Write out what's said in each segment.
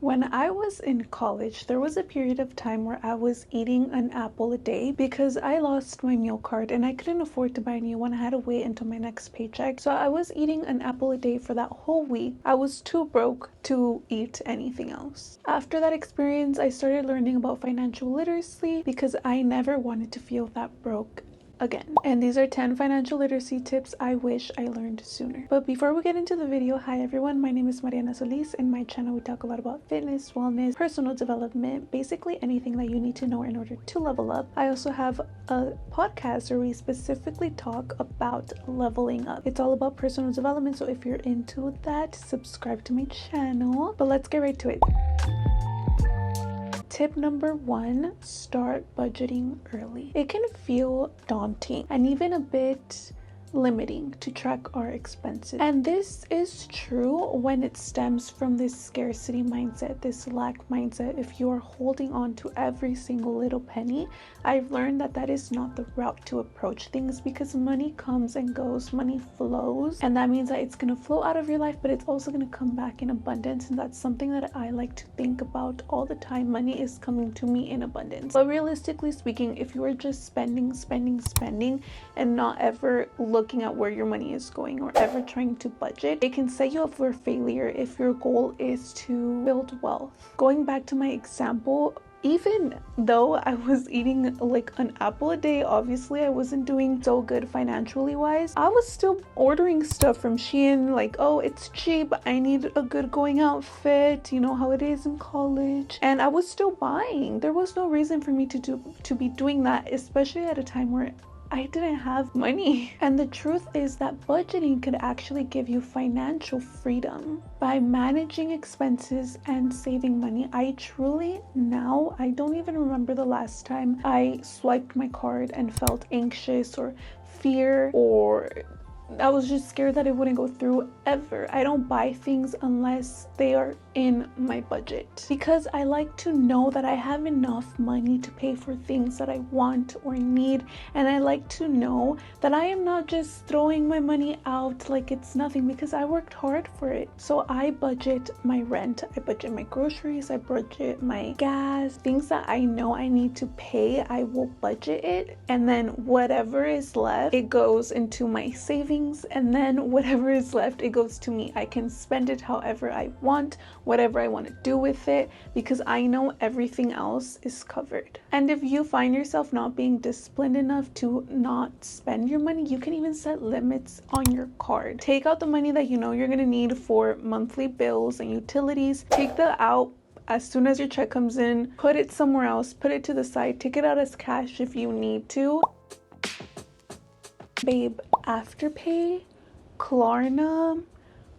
When I was in college, there was a period of time where I was eating an apple a day because I lost my meal card and I couldn't afford to buy a new one. I had to wait until my next paycheck. So I was eating an apple a day for that whole week. I was too broke to eat anything else. After that experience, I started learning about financial literacy because I never wanted to feel that broke again. And these are 10 financial literacy tips I wish I learned sooner. But before we get into the video, hi everyone, my name is Mariana Solis. In my channel, we talk a lot about fitness, wellness, personal development, basically anything that you need to know in order to level up. I also have a podcast where we specifically talk about leveling up. It's all about personal development, so if you're into that, subscribe to my channel. But let's get right to it. Tip number 1, start budgeting early. It can feel daunting and even a bit limiting to track our expenses. And this is true when it stems from this scarcity mindset, this lack mindset. If you are holding on to every single little penny, I've learned that that is not the route to approach things, because money comes and goes, money flows, and that means that it's going to flow out of your life, but it's also going to come back in abundance. And that's something that I like to think about all the time. Money is coming to me in abundance. But realistically speaking, if you are just spending and not ever looking at where your money is going or ever trying to budget, it can set you up for failure if your goal is to build wealth. Going back to my example, even though I was eating like an apple a day, obviously I wasn't doing so good financially wise. I was still ordering stuff from Shein, like, oh, it's cheap, I need a good going outfit, you know how it is in college. And I was still buying. There was no reason for me to be doing that, especially at a time where I didn't have money. And the truth is that budgeting could actually give you financial freedom by managing expenses and saving money. I don't even remember the last time I swiped my card and felt anxious or fear, or I was just scared that it wouldn't go through ever. I don't buy things unless they are in my budget, because I like to know that I have enough money to pay for things that I want or need. And I like to know that I am not just throwing my money out like it's nothing, because I worked hard for it. So I budget my rent, I budget my groceries, I budget my gas, things that I know I need to pay, I will budget it. And then whatever is left, it goes into my savings. And then whatever is left, it goes to me. I can spend it however I want, whatever I want to do with it, because I know everything else is covered. And if you find yourself not being disciplined enough to not spend your money, you can even set limits on your card. Take out the money that you know you're going to need for monthly bills and utilities. Take that out as soon as your check comes in. Put it somewhere else. Put it to the side. Take it out as cash if you need to. Babe, Afterpay, Klarna,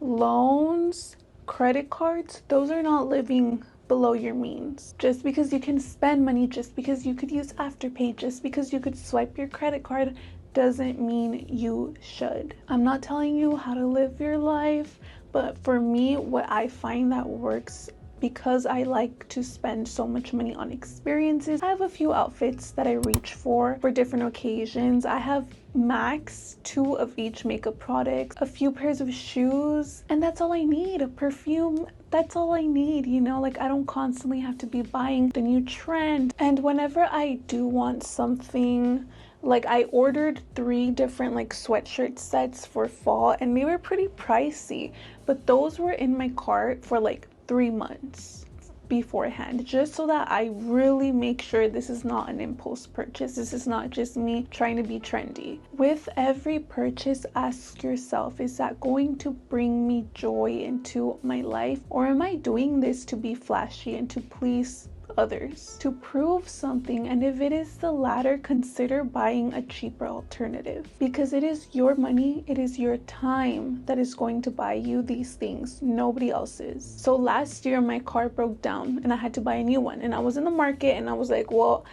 loans, credit cards, those are not living below your means. Just because you can spend money, just because you could use Afterpay, just because you could swipe your credit card, doesn't mean you should. I'm not telling you how to live your life, but for me, what I find that works, because I like to spend so much money on experiences, I have a few outfits that I reach for different occasions. I have max 2 of each makeup product, a few pairs of shoes, and that's all I need. A perfume, that's all I need, you know, like I don't constantly have to be buying the new trend. And whenever I do want something, like I ordered 3 different like sweatshirt sets for fall, and they were pretty pricey, but those were in my cart for like 3 months beforehand, just so that I really make sure this is not an impulse purchase. This is not just me trying to be trendy. With every purchase, ask yourself, is that going to bring me joy into my life, or am I doing this to be flashy and to please others, to prove something? And if it is the latter, consider buying a cheaper alternative, because it is your money, it is your time that is going to buy you these things, nobody else's. So last year my car broke down and I had to buy a new one, and I was in the market and I was like, well,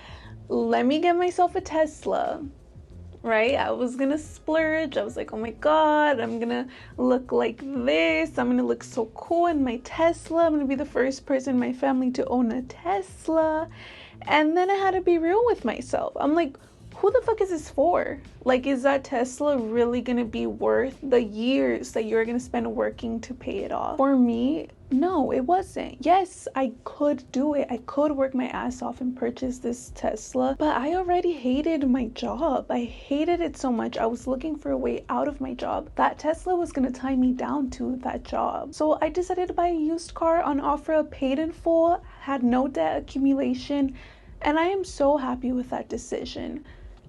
let me get myself a Tesla. Right? I was gonna splurge. I was like, oh my God, I'm gonna look like this. I'm gonna look so cool in my Tesla. I'm gonna be the first person in my family to own a Tesla. And then I had to be real with myself. I'm like, who the fuck is this for? Like, is that Tesla really gonna be worth the years that you're gonna spend working to pay it off? For me, no, it wasn't. Yes, I could do it. I could work my ass off and purchase this Tesla, but I already hated my job. I hated it so much. I was looking for a way out of my job. That Tesla was gonna tie me down to that job. So I decided to buy a used car on offer, paid in full, had no debt accumulation, and I am so happy with that decision.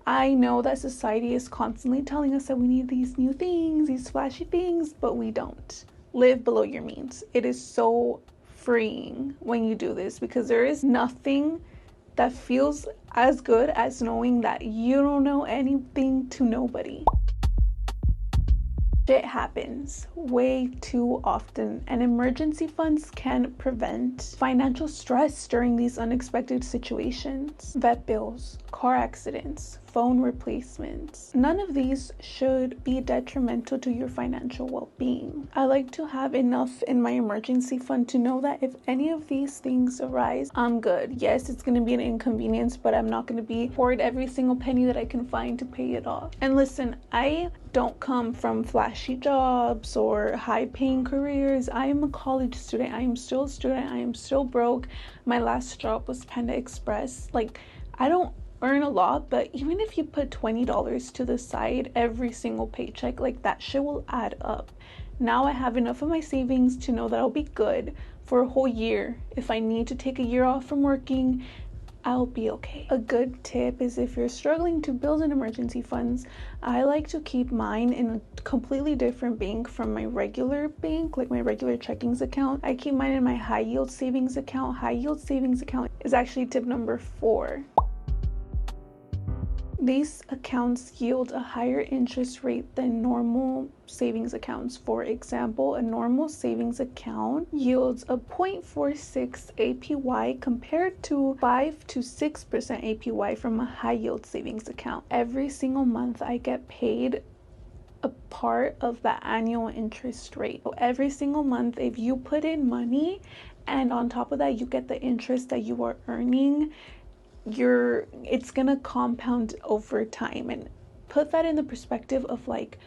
I know that society is constantly telling us that we need these new things, these flashy things, but we don't. Live below your means. It is so freeing when you do this, because there is nothing that feels as good as knowing that you don't know anything to nobody. Shit happens way too often, and emergency funds can prevent financial stress during these unexpected situations. Vet bills, car accidents, phone replacements. None of these should be detrimental to your financial well-being. I like to have enough in my emergency fund to know that if any of these things arise, I'm good. Yes, it's going to be an inconvenience, but I'm not going to be hoard every single penny that I can find to pay it off. And listen, I don't come from flashy jobs or high-paying careers. I am a college student. I am still a student. I am still broke. My last job was Panda Express. Like, I don't earn a lot, but even if you put $20 to the side every single paycheck, like, that shit will add up. Now I have enough of my savings to know that I'll be good for a whole year. If I need to take a year off from working, I'll be okay. A good tip is, if you're struggling to build an emergency funds, I like to keep mine in a completely different bank from my regular bank, like my regular checkings account. I keep mine in my high yield savings account. High yield savings account is actually tip number 4. These accounts yield a higher interest rate than normal savings accounts. For example, a normal savings account yields a 0.46 APY compared to 5 to 6% APY from a high yield savings account. Every single month I get paid a part of the annual interest rate. So every single month, if you put in money and on top of that you get the interest that you are earning, it's gonna compound over time. And put that in the perspective of like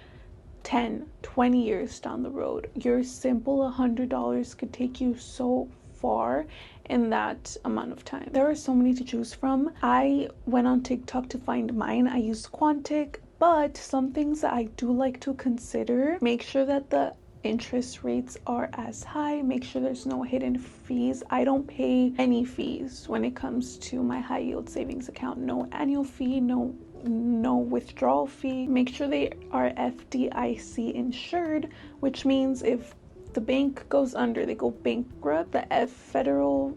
10-20 years down the road. Your simple $100 could take you so far in that amount of time. There are so many to choose from. I went on TikTok to find mine. I used Quantic, but some things that I do like to consider: make sure that the interest rates are as high, make sure there's no hidden fees. I don't pay any fees when it comes to my high yield savings account. No annual fee, no withdrawal fee. Make sure they are FDIC insured, which means if the bank goes under, they go bankrupt, the federal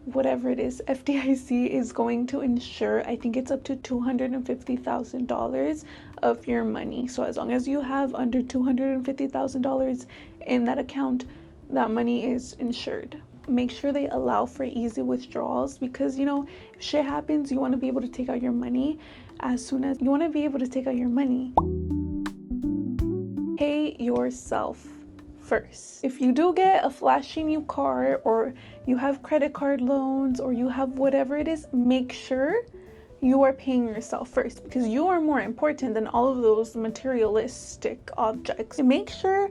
whatever it is, FDIC is going to insure, I think it's up to $250,000 of your money. So as long as you have under $250,000 in that account, that money is insured. Make sure they allow for easy withdrawals, because if shit happens, you want to be able to take out your money as soon as you want to be able to take out your money. Pay yourself first. If you do get a flashy new car, or you have credit card loans, or you have whatever it is, make sure you are paying yourself first, because you are more important than all of those materialistic objects. Make sure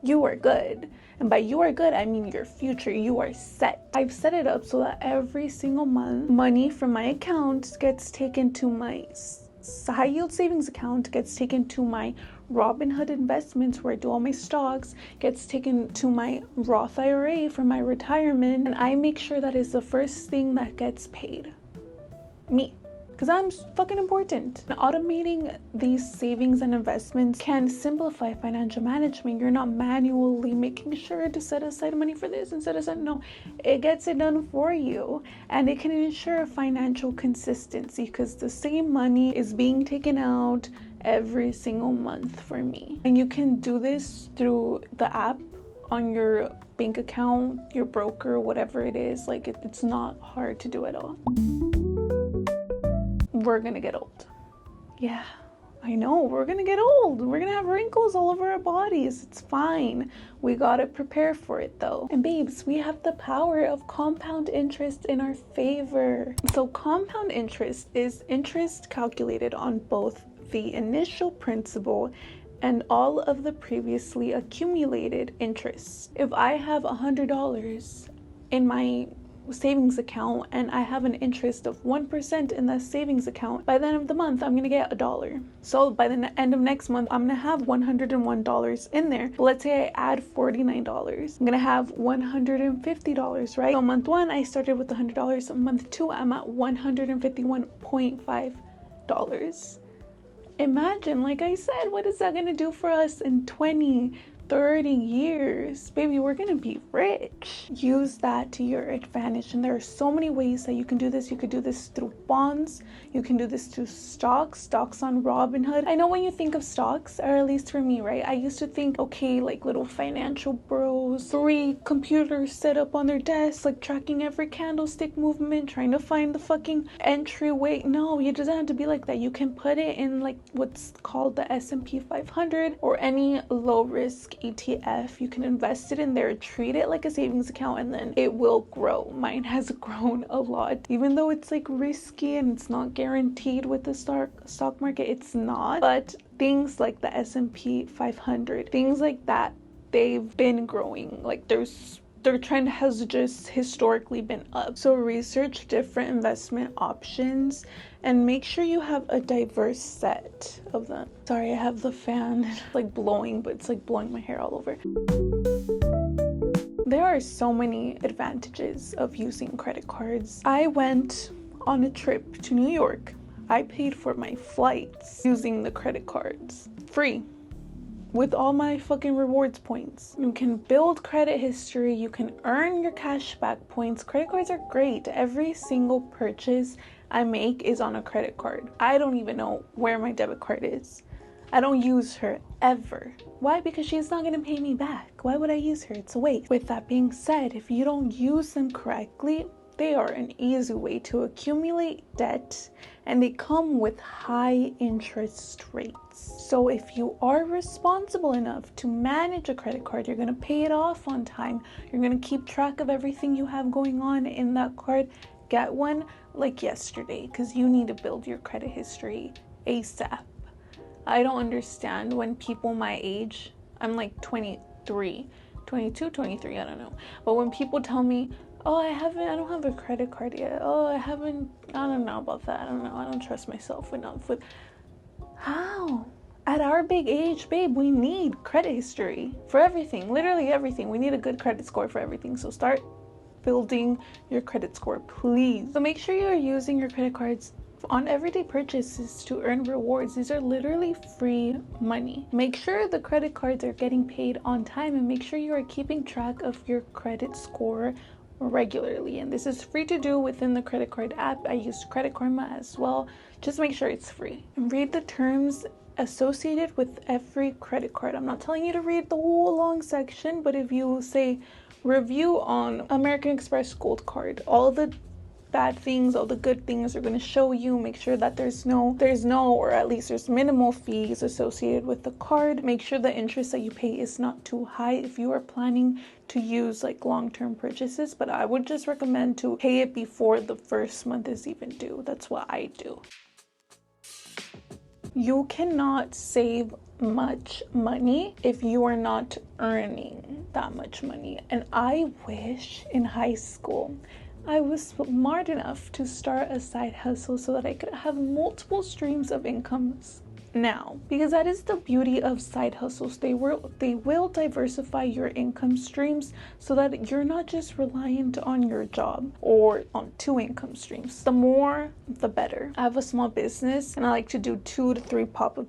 you are good. And by you are good, I mean your future. You are set. I've set it up so that every single month, money from my account gets taken to my high yield savings account, gets taken to my Robinhood investments where I do all my stocks, gets taken to my Roth IRA for my retirement, and I make sure that is the first thing that gets paid. Me. Because I'm fucking important. And automating these savings and investments can simplify financial management. You're not manually making sure to set aside money for this and set aside. No, it gets it done for you. And it can ensure financial consistency, because the same money is being taken out every single month for me. And you can do this through the app on your bank account, your broker, whatever it is. Like, it's not hard to do at all. We're gonna get old. Yeah, I know, we're gonna get old. We're gonna have wrinkles all over our bodies. It's fine. We gotta prepare for it though. And babes, we have the power of compound interest in our favor. So compound interest is interest calculated on both the initial principal and all of the previously accumulated interest. If I have $100 in my savings account and I have an interest of 1% in that savings account, by the end of the month I'm gonna get $1. So by the end of next month I'm gonna have $101 in there. But let's say I add $49, I'm gonna have $150, right? So month one I started with $100, month two I'm at $151.5. Imagine, like I said, what is that gonna do for us in 20, 30 years? Baby, we're gonna be rich. Use that to your advantage. And there are so many ways that you can do this. You could do this through bonds. You can do this through stocks on Robinhood. I know when you think of stocks, or at least for me, right? I used to think, okay, like little financial bros, 3 computers set up on their desk, like tracking every candlestick movement, trying to find the fucking entryway. No, it doesn't have to be like that. You can put it in like what's called the S&P 500 or any low risk ETF. You can invest it in there, treat it like a savings account, and then it will grow. Mine has grown a lot, even though it's like risky and it's not guaranteed with the stock market. It's not, but things like the S&P 500, things like that, they've been growing. Like their trend has just historically been up. So research different investment options and make sure you have a diverse set of them. Sorry, I have the fan like blowing, but it's like blowing my hair all over. There are so many advantages of using credit cards. I went on a trip to New York. I paid for my flights using the credit cards. Free. With all my fucking rewards points. You can build credit history, you can earn your cashback points. Credit cards are great. Every single purchase I make is on a credit card. I don't even know where my debit card is. I don't use her ever. Why? Because she's not gonna pay me back. Why would I use her? It's a waste. With that being said, if you don't use them correctly, they are an easy way to accumulate debt, and they come with high interest rates. So if you are responsible enough to manage a credit card, you're gonna pay it off on time, you're gonna keep track of everything you have going on in that card, get one like yesterday, because you need to build your credit history ASAP. I don't understand when people my age, I'm like 23, 22, 23, I don't know. But when people tell me, oh, I don't have a credit card yet. Oh, I don't know about that. I don't know. I don't trust myself enough with. How? At our big age, babe, we need credit history for everything, literally everything. We need a good credit score for everything. So start building your credit score, please. So make sure you're using your credit cards on everyday purchases to earn rewards. These are literally free money. Make sure the credit cards are getting paid on time, and make sure you are keeping track of your credit score regularly. And this is free to do within the credit card app. I use Credit Karma as well. Just make sure it's free. And read the terms associated with every credit card. I'm not telling you to read the whole long section, but if you say review on American Express Gold Card, all the bad things, all the good things are going to show you. Make sure that there's no, or at least there's minimal fees associated with the card. Make sure the interest that you pay is not too high if you are planning to use like long-term purchases, but I would just recommend to pay it before the first month is even due. That's what I do. You cannot save much money if you are not earning that much money. And I wish in high school I was smart enough to start a side hustle so that I could have multiple streams of incomes now, because that is the beauty of side hustles. They will diversify your income streams so that you're not just reliant on your job or on 2 income streams. The more, the better. I have a small business and I like to do 2 to 3 pop-up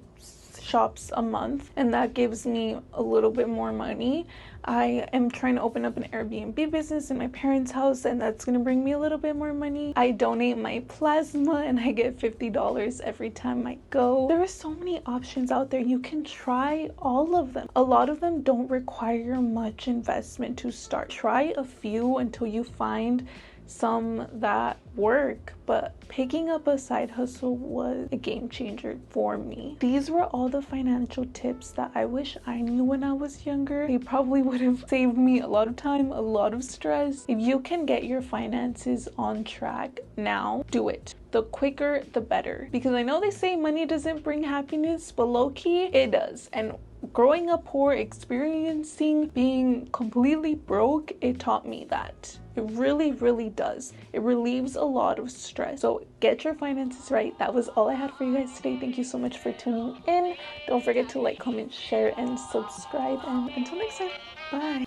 shops a month, and that gives me a little bit more money. I am trying to open up an Airbnb business in my parents' house, and that's going to bring me a little bit more money. I donate my plasma and I get $50 every time I go. There are so many options out there. You can try all of them. A lot of them don't require much investment to start. Try a few until you find some that work, but picking up a side hustle was a game changer for me. These were all the financial tips that I wish I knew when I was younger. They probably would have saved me a lot of time, a lot of stress. If you can get your finances on track now, do it. The quicker, the better. Because I know they say money doesn't bring happiness, but low-key, it does. And growing up poor, experiencing being completely broke, it taught me that. It really, really does. It relieves a lot of stress. So get your finances right. That was all I had for you guys today. Thank you so much for tuning in. Don't forget to like, comment, share, and subscribe. And until next time, bye.